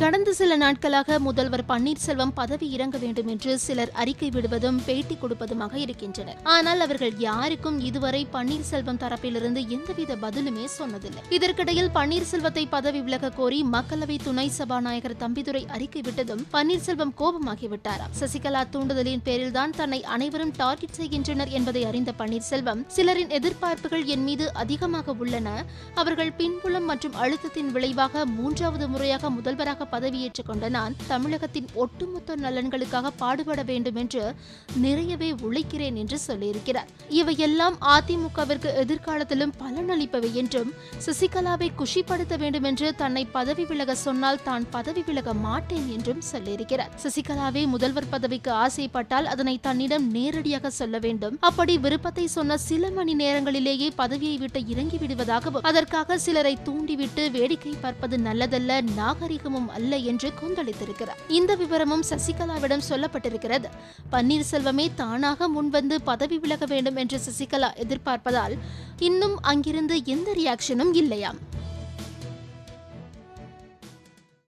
கடந்த சில நாட்களாக முதல்வர் பன்னீர்செல்வம் பதவி இறங்க வேண்டும் என்று சிலர் அறிக்கை விடுவதும் பேட்டி கொடுப்பதுமாக இருக்கின்றனர். ஆனால் அவர்கள் யாருக்கும் இதுவரை பன்னீர்செல்வம் தரப்பிலிருந்து எந்தவித பதிலுமே சொன்னதில்லை. இதற்கிடையில் பன்னீர்செல்வத்தை பதவி விலக கோரி மக்களவை துணை சபாநாயகர் தம்பிதுரை அறிக்கை விட்டதும் பன்னீர்செல்வம் கோபமாகிவிட்டாராம். சசிகலா தூண்டுதலின் பேரில்தான் தன்னை அனைவரும் டார்கெட் செய்கின்றனர் என்பதை அறிந்த பன்னீர்செல்வம், சிலரின் எதிர்பார்ப்புகள் என் மீது அதிகமாக உள்ளன, அவர்கள் பின்புலம் மற்றும் அழுத்தத்தின் விளைவாக மூன்றாவது முறையாக முதல்வராக பதவியேற்றுக் கொண்ட நான் தமிழகத்தின் ஒட்டுமொத்த நலன்களுக்காக பாடுபட வேண்டும் என்று நிறையவே உழைக்கிறேன் என்று சொல்லியிருக்கிறார். இவையெல்லாம் அதிமுகவிற்கு எதிர்காலத்திலும் பலனளிப்பவை என்றும், சசிகலாவை குஷிப்படுத்த வேண்டும் என்று தன்னை பதவி விலக சொன்னால் தான் பதவி விலக மாட்டேன் என்றும் சொல்லியிருக்கிறார். சசிகலாவே முதல்வர் பதவிக்கு ஆசைப்பட்டால் அதனை தன்னிடம் நேரடியாக சொல்ல வேண்டும். அப்படி விருப்பத்தை சொன்ன சில மணி நேரங்களிலேயே பதவியை விட்டு இறங்கி விடுவதாகவும், அதற்காக சிலரை தூண்டிவிட்டு வேடிக்கை பார்ப்பது நல்லதல்ல, நாகரிகமும் அல்ல என்று கொந்தளித்திருக்கிறார். இந்த விவரமும் சசிகலாவிடம் சொல்லப்பட்டிருக்கிறது. பன்னீர்செல்வமே தானாக முன்வந்து பதவி விலக வேண்டும் என்று சசிகலா எதிர்பார்ப்பதால் இன்னும் அங்கிருந்து எந்த ரியாக்ஷனும் இல்லையாம்.